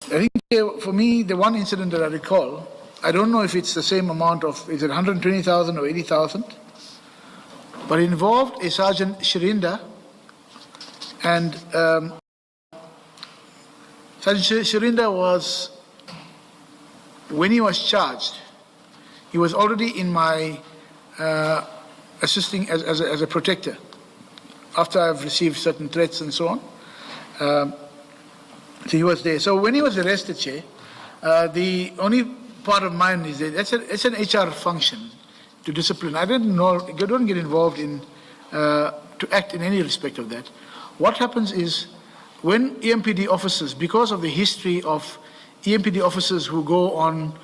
I think for me, the one incident that I recall, I don't know if it's the same amount of, is it 120,000 or 80,000? But it involved a Sergeant Sherinda, and Sergeant Sherinda was, when he was charged, he was already in my assisting as a protector after I've received certain threats and so on. So he was there. So when he was arrested, Chair, the only part of mine is that it's an HR function to discipline. I don't know, you don't get involved in to act in any respect of that. What happens is when EMPD officers, because of the history of EMPD officers who go on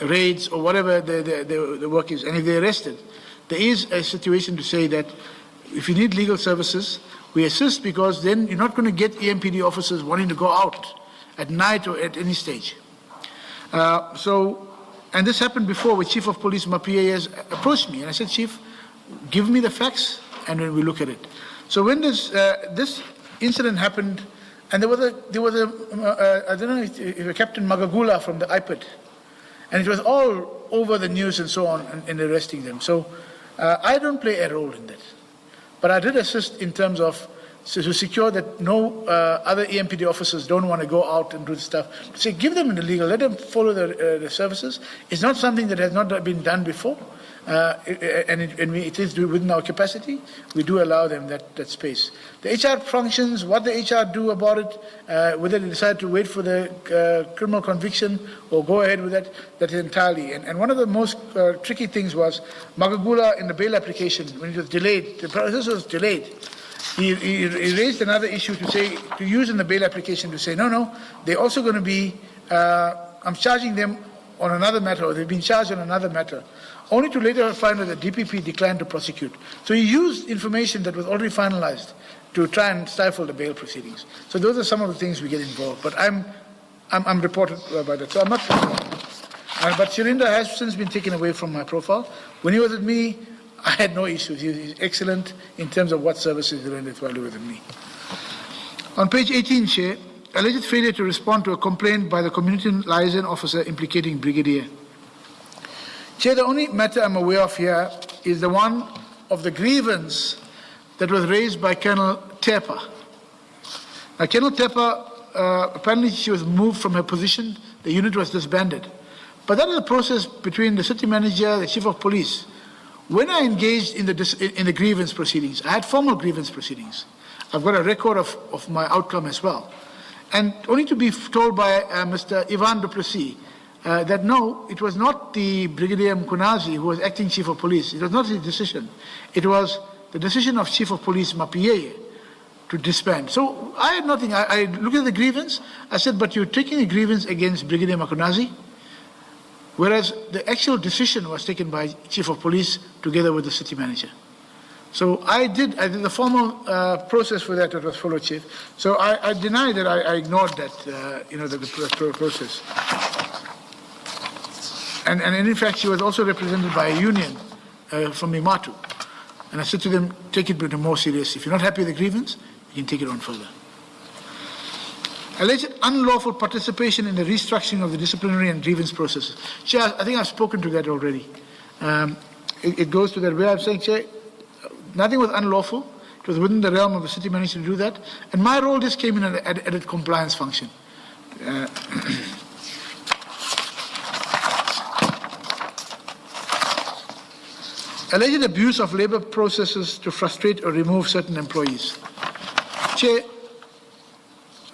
raids or whatever the work is, and if they're arrested, there is a situation to say that if you need legal services, we assist, because then you're not going to get EMPD officers wanting to go out at night or at any stage. And this happened before, with Chief of Police Mapias approached me, and I said, Chief, give me the facts, and then we look at it. So when this incident happened, and there was a I don't know if Captain Magagula from the Ipid, and it was all over the news and so on in arresting them. So I don't play a role in that. But I did assist in terms of to secure that no other EMPD officers don't want to go out and do the stuff. So give them the legal, let them follow the services. It's not something that has not been done before, and it is within our capacity. We do allow them that space. The HR functions, what the HR do about it, whether they decide to wait for the criminal conviction or go ahead with that is entirely. And one of the most tricky things was Magagula in the bail application, when it was delayed, the process was delayed. He raised another issue to use in the bail application to say, no, they're also going to be, I'm charging them on another matter, or they've been charged on another matter, only to later find that the DPP declined to prosecute. So he used information that was already finalized to try and stifle the bail proceedings. So those are some of the things we get involved. But I'm reported by that, so I'm not. But Sherinda has since been taken away from my profile. When he was with me, I had no issues. He's excellent in terms of what services he rendered while he was with me. On page 18, Chair, alleged failure to respond to a complaint by the community liaison officer implicating Brigadier. Chair, the only matter I'm aware of here is the one of the grievance that was raised by Colonel Tepa. Now, Colonel Tepa, apparently she was moved from her position, the unit was disbanded. But that is a process between the city manager, the chief of police. When I engaged in the grievance proceedings, I had formal grievance proceedings. I've got a record of my outcome as well. And only to be told by Mr. Ivan Duplessis that no, it was not the Brigadier Mkunazi who was acting chief of police. It was not his decision. It was the decision of Chief of Police Mapiye to disband. So I had nothing. I looked at the grievance. I said, but you're taking a grievance against Brigadier Mkunazi, whereas the actual decision was taken by Chief of Police together with the city manager. So I did the formal process for that was followed, Chief. So I deny that I ignored that, the process. And in fact, she was also represented by a union from Imatu. And I said to them, take it more serious. If you're not happy with the grievance, you can take it on further. Alleged unlawful participation in the restructuring of the disciplinary and grievance processes. Chair, I think I've spoken to that already. It goes to that way. I'm saying, Chair, nothing was unlawful. It was within the realm of the city manager to do that. And my role just came in an added compliance function. Alleged abuse of labor processes to frustrate or remove certain employees. Chair,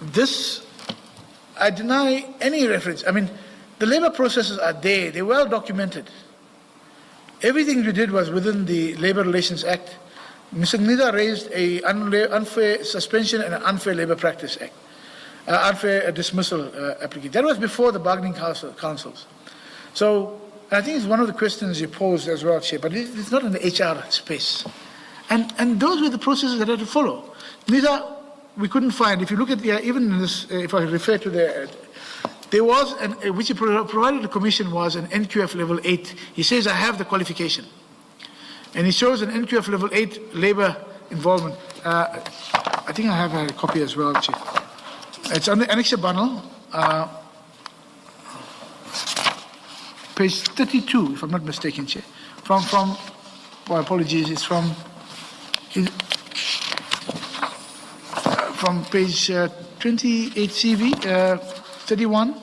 this, I deny any reference. I mean, the labor processes are there. They're well documented. Everything we did was within the Labor Relations Act. Mr. Nida raised an unfair suspension and an unfair labor practice act, unfair dismissal application. That was before the bargaining councils. So I think it's one of the questions you posed as well, Chair, but it's not in the HR space. And those were the processes that I had to follow. Nida, we couldn't find, if you look at even in this, if I refer to there was, which he provided the commission was an NQF Level 8. He says, I have the qualification. And he shows an NQF Level 8 labor involvement. I think I have a copy as well, Chief. It's on the annexure bundle. page 32, if I'm not mistaken, Chair. My apologies, it's from page 28 CV, 31.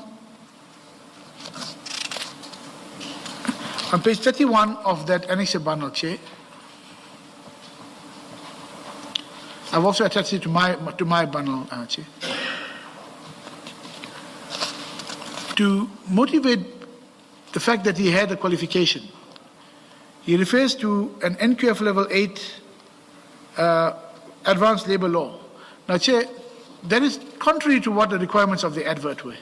On page 31 of that annexure bundle, Chair. I've also attached it to my bundle, Chair. To motivate the fact that he had a qualification, he refers to an NQF Level 8 advanced labor law. Now, Chair, that is contrary to what the requirements of the advert were.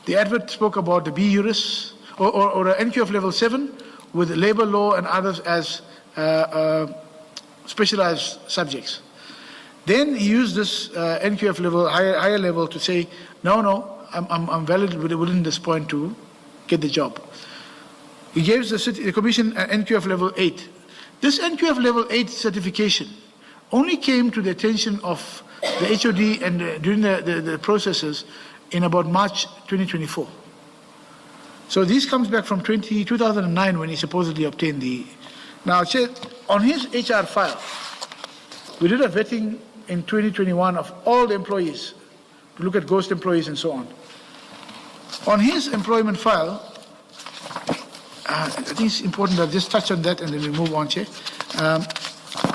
The advert spoke about the B Juris or an NQF Level 7 with labor law and others as specialized subjects. Then he used this NQF level, higher level, to say, no, I'm valid within this point to get the job. He gave the Commission an NQF Level 8. This NQF Level 8 certification only came to the attention of the HOD and during the processes in about March 2024. So this comes back from 2009 when he supposedly obtained the... Now, Chair, on his HR file, we did a vetting in 2021 of all the employees to look at ghost employees and so on. On his employment file, I think it's important that I just touch on that and then we move on, Chair.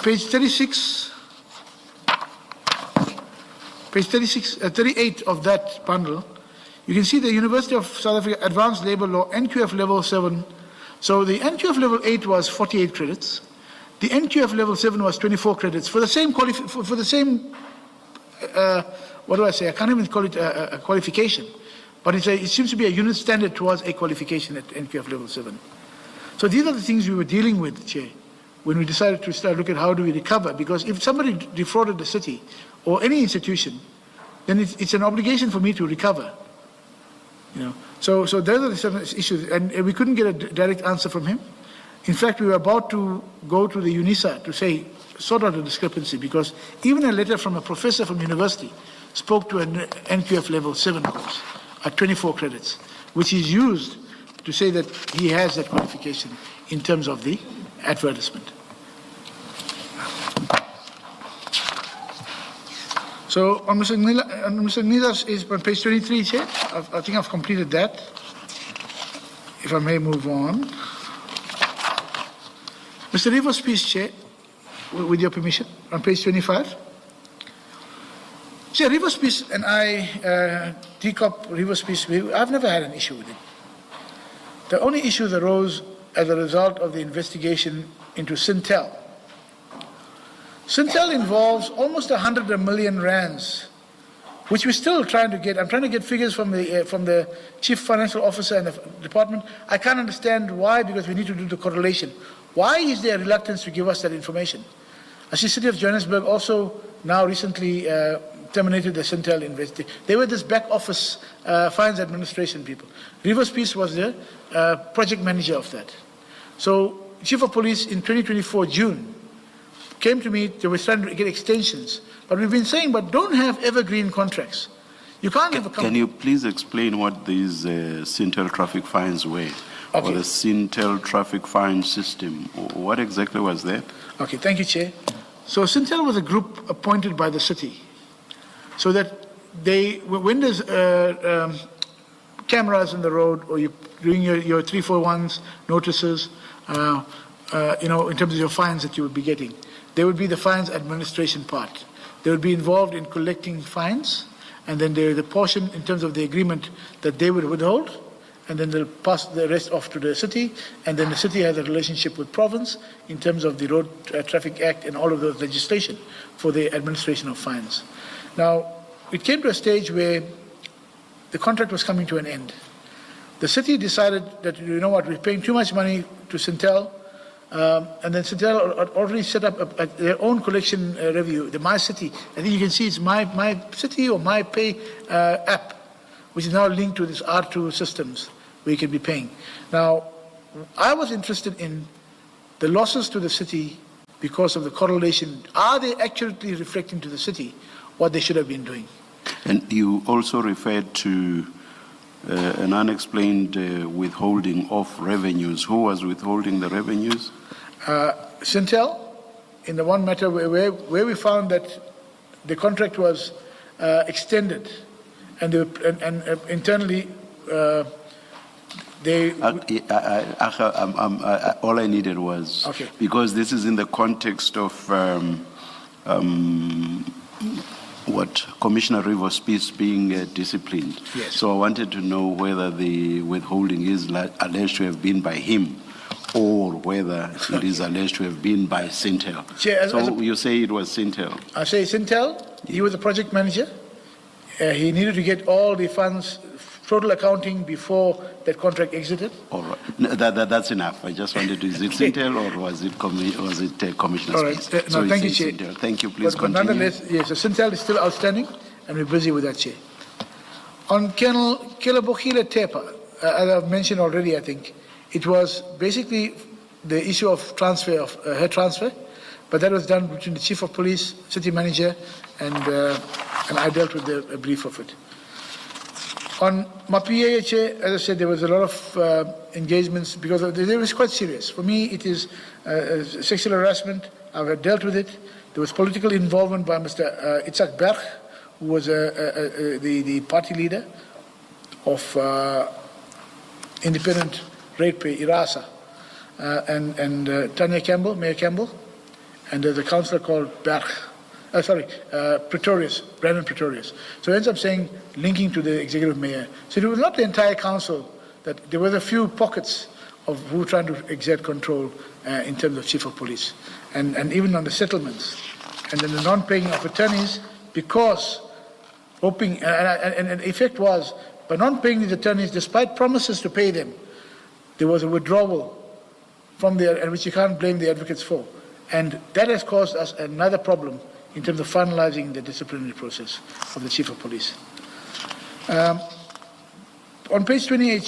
Page 38 of that bundle, you can see the University of South Africa Advanced Labour Law, NQF Level 7. So the NQF Level 8 was 48 credits. The NQF Level 7 was 24 credits for the same what do I say? I can't even call it a qualification, but it seems to be a unit standard towards a qualification at NQF Level 7. So these are the things we were dealing with, Chair, when we decided to start looking at how do we recover, because if somebody defrauded the city or any institution, then it's an obligation for me to recover. You know, so those are the seven issues, and we couldn't get a direct answer from him. In fact, we were about to go to the UNISA to say, sort out the discrepancy, because even a letter from a professor from university spoke to an NQF Level 7 course at 24 credits, which is used to say that he has that qualification in terms of the advertisement. So on Mr. Nida's is on page 23, Chair. I think I've completed that. If I may move on. Mr. Rivo's piece, Chair, with your permission, on page 25. Chair, Rivo's piece and I, decop Rivo's piece, I've never had an issue with it. The only issue that arose as a result of the investigation into Sintel. Cintel involves almost 100 million rands, which we're still trying to get. I'm trying to get figures from the Chief Financial Officer and the department. I can't understand why, because we need to do the correlation. Why is there a reluctance to give us that information? I see City of Johannesburg also now recently terminated the Cintel investigation. They were this back office fines administration people. River's piece was the project manager of that. So Chief of Police in 2024 June came to me, they were trying to get extensions. But we've been saying, but don't have evergreen contracts. You can't have a company. Can you please explain what these Cintel traffic fines were? Okay. Or the Cintel traffic fine system? What exactly was that? Okay, thank you, Chair. So Cintel was a group appointed by the city so that they, when there's cameras on the road or you're doing your 341s, notices, you know, in terms of your fines that you would be getting, there would be the fines administration part. They would be involved in collecting fines, and then there is a portion in terms of the agreement that they would withhold, and then they'll pass the rest off to the city, and then the city has a relationship with province in terms of the Road Traffic Act and all of those legislation for the administration of fines. Now, it came to a stage where the contract was coming to an end. The city decided that, you know what, we're paying too much money to Cintel, and then Cintel already set up their own collection review, the My City. I think you can see it's My City or My Pay app, which is now linked to this R2 systems where you can be paying. Now, I was interested in the losses to the city because of the correlation. Are they accurately reflecting to the city what they should have been doing? And you also referred to an unexplained withholding of revenues. Who was withholding the revenues? Sintel, in the one matter where we found that the contract was extended and internally they... all I needed was, okay, because this is in the context of what Commissioner Rivers Peace being disciplined. Yes. So I wanted to know whether the withholding is alleged to have been by him or whether it is alleged to have been by Cintel. So you say it was Cintel? I say Sintel, he was a project manager. He needed to get all the funds, total accounting before that contract exited. All right. No, that's enough. I just wanted to, is it Cintel or was it Commissioner All right. Peace? No, thank you, Chair. Cintel. Thank you. Please But continue. nonetheless, yes, so Sintel is still outstanding and we're busy with that, Chair. On Colonel Kelebogile Tepa, as I've mentioned already, I think, it was basically the issue of transfer, of her transfer, but that was done between the Chief of Police, City Manager, and I dealt with the brief of it. On MAPIA, Chair, as I said, there was a lot of engagements because it was quite serious. For me, it is sexual harassment. I've dealt with it. There was political involvement by Mr. Itzhak Berg, who was the party leader of Independent Ratepay, IRASA, and Tanya Campbell, Mayor Campbell, and there's a councillor called Pretorius, Brandon Pretorius. So it ends up saying, linking to the executive mayor. So it was not the entire council, that there were a few pockets of who were trying to exert control in terms of chief of police. And even on the settlements, and then the non-paying of attorneys, because hoping, and the effect was, by not paying these attorneys, despite promises to pay them, there was a withdrawal from there, and which you can't blame the advocates for. And that has caused us another problem in terms of finalizing the disciplinary process of the Chief of Police. On page 28,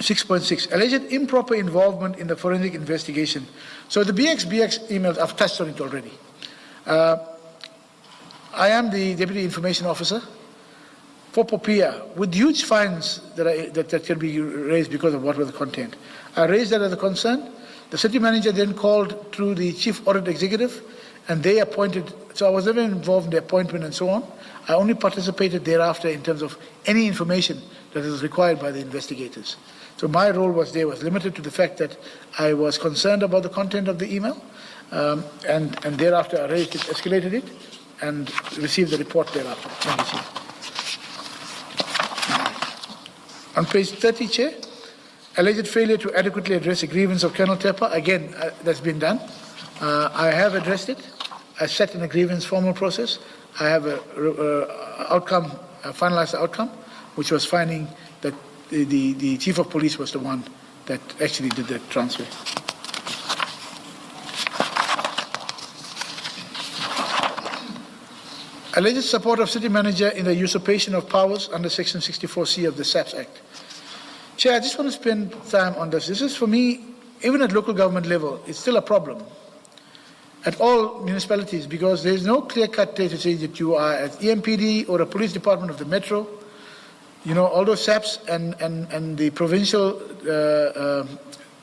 6.6, alleged improper involvement in the forensic investigation. So the BX emails, I've touched on it already. I am the Deputy Information Officer for Popia, with huge fines that can be raised because of what was the content. I raised that as a concern. The city manager then called through the chief audit executive, and they appointed, so I was never involved in the appointment and so on. I only participated thereafter in terms of any information that is required by the investigators. So my role was limited to the fact that I was concerned about the content of the email, and thereafter I raised it, escalated it, and received the report thereafter. Thank you, Chief. On page 30, Chair, alleged failure to adequately address a grievance of Colonel Tepa. Again, that's been done. I have addressed it. I set in a grievance formal process. I have a finalized outcome, which was finding that the Chief of Police was the one that actually did the transfer. Alleged support of city manager in the usurpation of powers under Section 64C of the SAPS Act. Chair, I just want to spend time on this. This is, for me, even at local government level, it's still a problem at all municipalities, because there is no clear-cut data to say that you are at EMPD or a police department of the metro. You know, all those SAPs and the provincial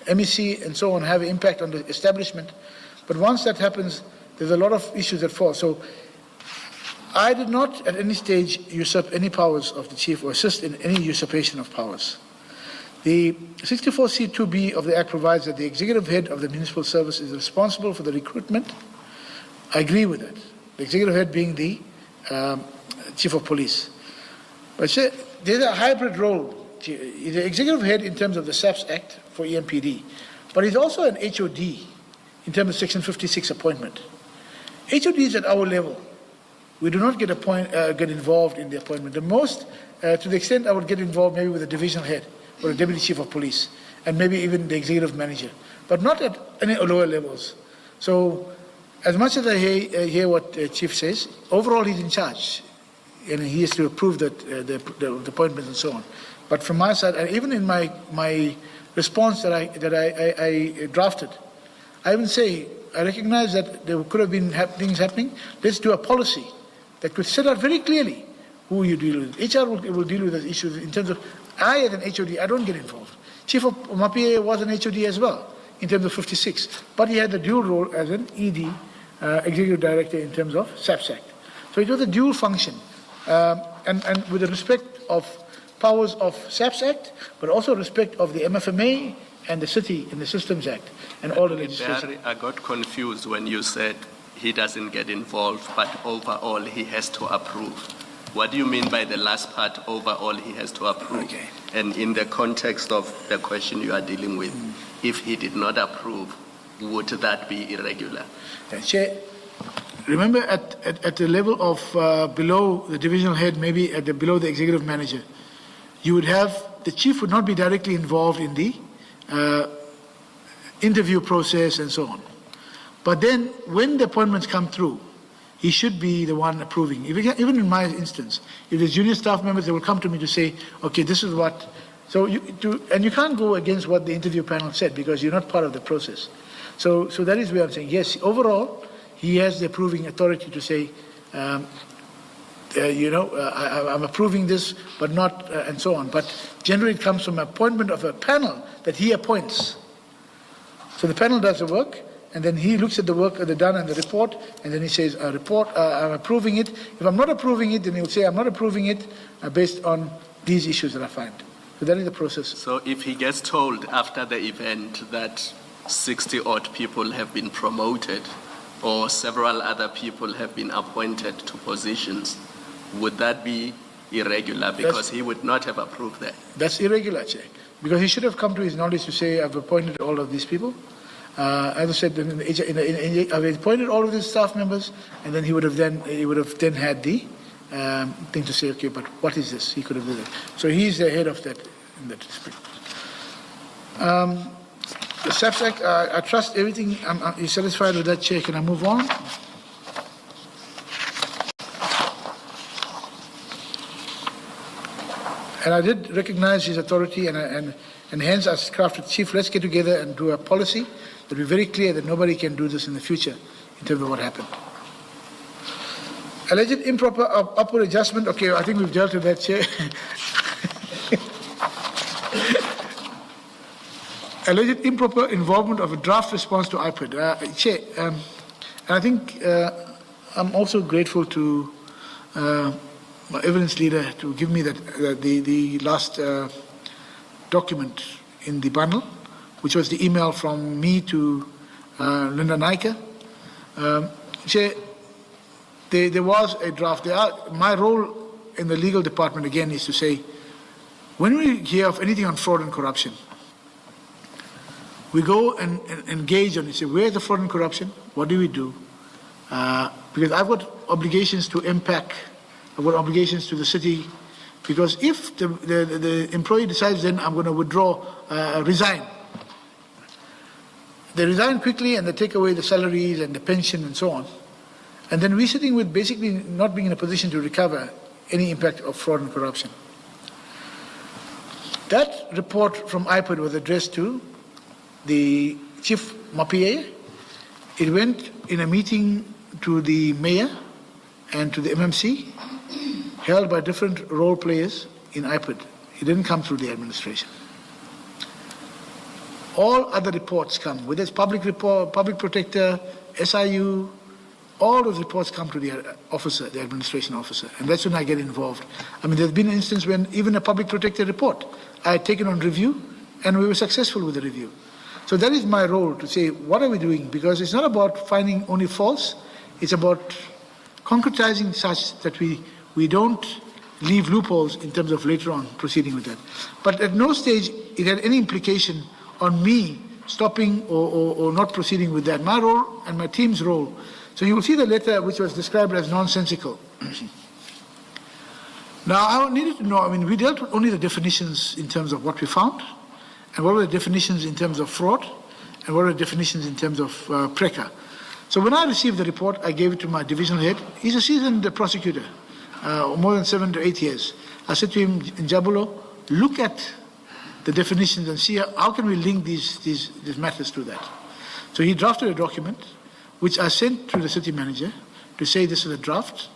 MEC and so on have an impact on the establishment. But once that happens, there's a lot of issues that fall. So I did not at any stage usurp any powers of the chief or assist in any usurpation of powers. The 64C2B of the Act provides that the executive head of the municipal service is responsible for the recruitment. I agree with that. The executive head being the chief of police. But there's a hybrid role. The executive head in terms of the SAPS Act for EMPD, but he's also an HOD in terms of Section 56 appointment. HODs at our level, we do not get involved in the appointment. The most, to the extent I would get involved maybe with the divisional head or the deputy chief of police, and maybe even the executive manager, but not at any lower levels. So as much as I hear what the chief says, overall he's in charge, and he has to approve the appointments and so on. But from my side, and even in my response that I drafted, I even say, I recognize that there could have been things happening. Let's do a policy that could set out very clearly who you deal with. HR will deal with those issues in terms of, I as an HOD, I don't get involved. Chief of MAPA was an HOD as well, in terms of 56, but he had the dual role as an ED, Executive Director in terms of SAPS Act. So it was a dual function, and with the respect of powers of SAPS Act, but also respect of the MFMA and the City and the Systems Act and all the legislation. I got confused when you said he doesn't get involved, but overall he has to approve. What do you mean by the last part, overall he has to approve? Okay. And in the context of the question you are dealing with, if he did not approve, would that be irregular? Chair, remember at the level of below the divisional head, maybe below the executive manager, you would have, the chief would not be directly involved in the interview process and so on. But then when the appointments come through, he should be the one approving. Even in my instance, if there's junior staff members, they will come to me to say, okay, this is what, and you can't go against what the interview panel said because you're not part of the process. So that is where I'm saying, yes, overall, he has the approving authority to say, I'm approving this, but not, and so on. But generally it comes from appointment of a panel that he appoints. So the panel does the work, and then he looks at the work that they've done and the report, and then he says, I'm approving it. If I'm not approving it, then he'll say, I'm not approving it based on these issues that I find. So that is the process. So if he gets told after the event that 60-odd people have been promoted or several other people have been appointed to positions, would that be irregular because he would not have approved that? That's irregular, Chair, because he should have come to his knowledge to say, I've appointed all of these people. As I said, I've appointed all of these staff members, and then he would have then had the thing to say, okay, but what is this? He could have done that. So he's the head of that in that respect. The SAPS Act, I trust everything. You're satisfied with that, Chair? Can I move on? And I did recognize his authority, and hence I crafted, Chief, let's get together and do a policy that will be very clear that nobody can do this in the future in terms of what happened. Alleged improper upward adjustment. Okay, I think we've dealt with that, Chair. Alleged improper involvement of a draft response to Ipid. Chair, and I think I'm also grateful to my evidence leader to give me the last document in the bundle, which was the email from me to Linda Naika. Chair, there was a draft. My role in the legal department, again, is to say, when we hear of anything on fraud and corruption, we go and engage on it, say, where's the fraud and corruption? What do we do? Because I've got obligations to MPAC, I've got obligations to the city, because if the employee decides then I'm going to withdraw, resign, they resign quickly and they take away the salaries and the pension and so on. And then we're sitting with basically not being in a position to recover any impact of fraud and corruption. That report from Ipid was addressed to the Chief MAPA. It went in a meeting to the mayor and to the MMC, held by different role players in Ipid. It didn't come through the administration. All other reports come, whether it's public report, public protector, SIU, all those reports come to the officer, the administration officer, and that's when I get involved. I mean, there's been an instance when even a public protector report, I had taken on review, and we were successful with the review. So that is my role, to say, what are we doing? Because it's not about finding only faults, it's about concretizing such that we don't leave loopholes in terms of later on proceeding with that. But at no stage it had any implication on me stopping or not proceeding with that. My role and my team's role. So you will see the letter which was described as nonsensical. Now I needed to know, I mean, we dealt with only the definitions in terms of what we found, and what were the definitions in terms of fraud, and what were the definitions in terms of PRECA. So when I received the report, I gave it to my divisional head. He's a seasoned prosecutor, more than 7 to 8 years. I said to him, Njabulo, look at the definitions and see how can we link these matters to that. So he drafted a document, which I sent to the city manager to say this is a draft.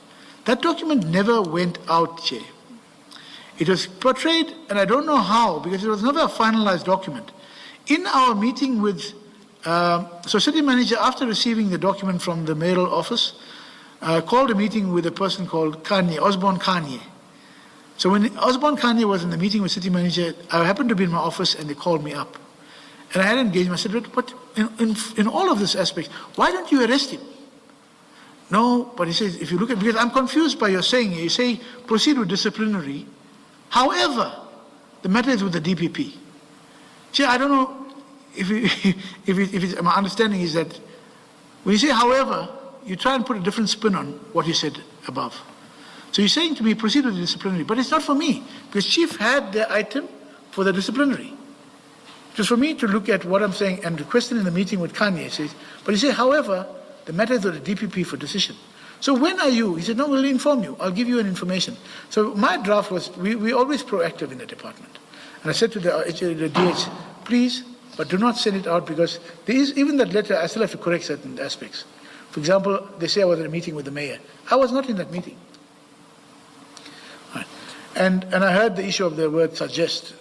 That document never went out, Chair. It was portrayed, and I don't know how, because it was never a finalized document. In our meeting with, so city manager, after receiving the document from the mayoral office, called a meeting with a person called Kanye, Osborne Kanye. So when Osborne Kanye was in the meeting with city manager, I happened to be in my office and they called me up. And I had engaged him. I said, but in all of this aspect, why don't you arrest him? No, but he says, if you look at, because I'm confused by your saying, you say proceed with disciplinary. However, the matter is with the DPP. See, I don't know if my understanding is that when you say however, you try and put a different spin on what you said above. So you're saying to me, proceed with the disciplinary, but it's not for me, because Chief had the item for the disciplinary. It was for me to look at what I'm saying and requesting in the meeting with Kanye, says, but he said, however, the matter is with the DPP for decision. So when are you? He said, no, we'll inform you. I'll give you an information. So my draft was, we're always proactive in the department. And I said to the DH, please, but do not send it out, because there is, even that letter, I still have to correct certain aspects. For example, they say I was in a meeting with the mayor. I was not in that meeting. Right. And I heard the issue of the word suggest.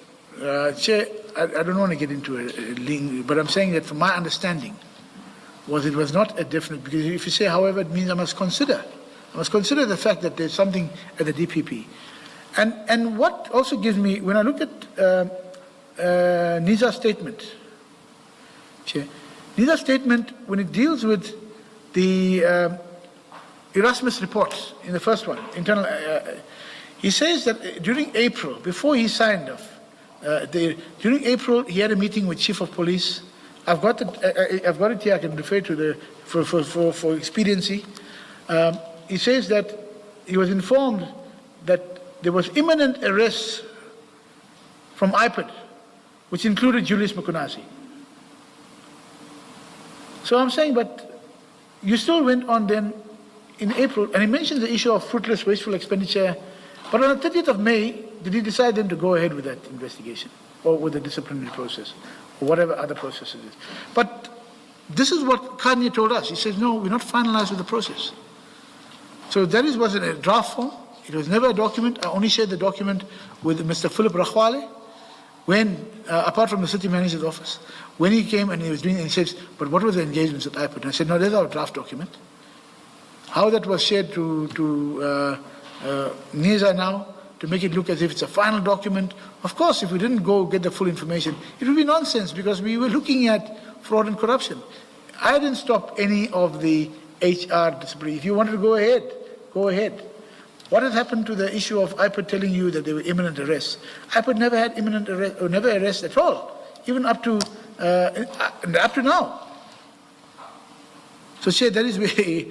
Chair, I don't want to get into a link, but I'm saying that from my understanding, it was not a definite, because if you say however, it means I must consider the fact that there's something at the DPP. And what also gives me, when I look at Niza's statement, Chair, Niza's statement, when it deals with the Erasmus report in the first one, internal, he says that during April, before he signed off, during April, he had a meeting with Chief of Police. I've got it here. I can refer to for expediency. He says that he was informed that there was imminent arrest from Ipid, which included Julius Mukunasi. So I'm saying, but you still went on then in April, and he mentions the issue of fruitless, wasteful expenditure. But on the 30th of May, did he decide then to go ahead with that investigation or with the disciplinary process or whatever other process it is? But this is what Kanye told us. He says, no, we're not finalized with the process. So that was in a draft form. It was never a document. I only shared the document with Mr. Philip Rakhwale when, apart from the city manager's office, when he came and he was doing it, he said, but what was the engagements with Ipid? And I said, no, there's our draft document. How that was shared to Niza now, to make it look as if it's a final document. Of course, if we didn't go get the full information, it would be nonsense, because we were looking at fraud and corruption. I didn't stop any of the HR discipline. If you wanted to go ahead, go ahead. What has happened to the issue of Ipid telling you that there were imminent arrests? Ipid never had imminent arrest, or never arrest at all, even up to now. So, Chair, that is where,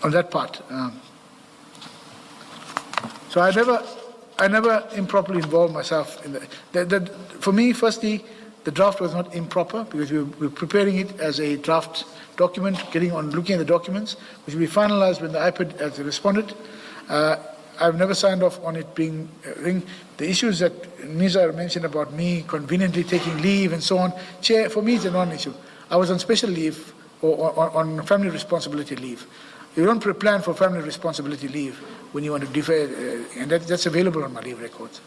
on that part. So I never improperly involved myself in that. For me, firstly, the draft was not improper, because we were preparing it as a draft document, looking at the documents, which will be finalized when the Ipid has responded. I've never signed off on it being the issues that Niza mentioned about me conveniently taking leave and so on. Chair, for me, it's a non-issue. I was on special leave or on family responsibility leave. You don't plan for family responsibility leave when you want to defer, and that's available on my leave records.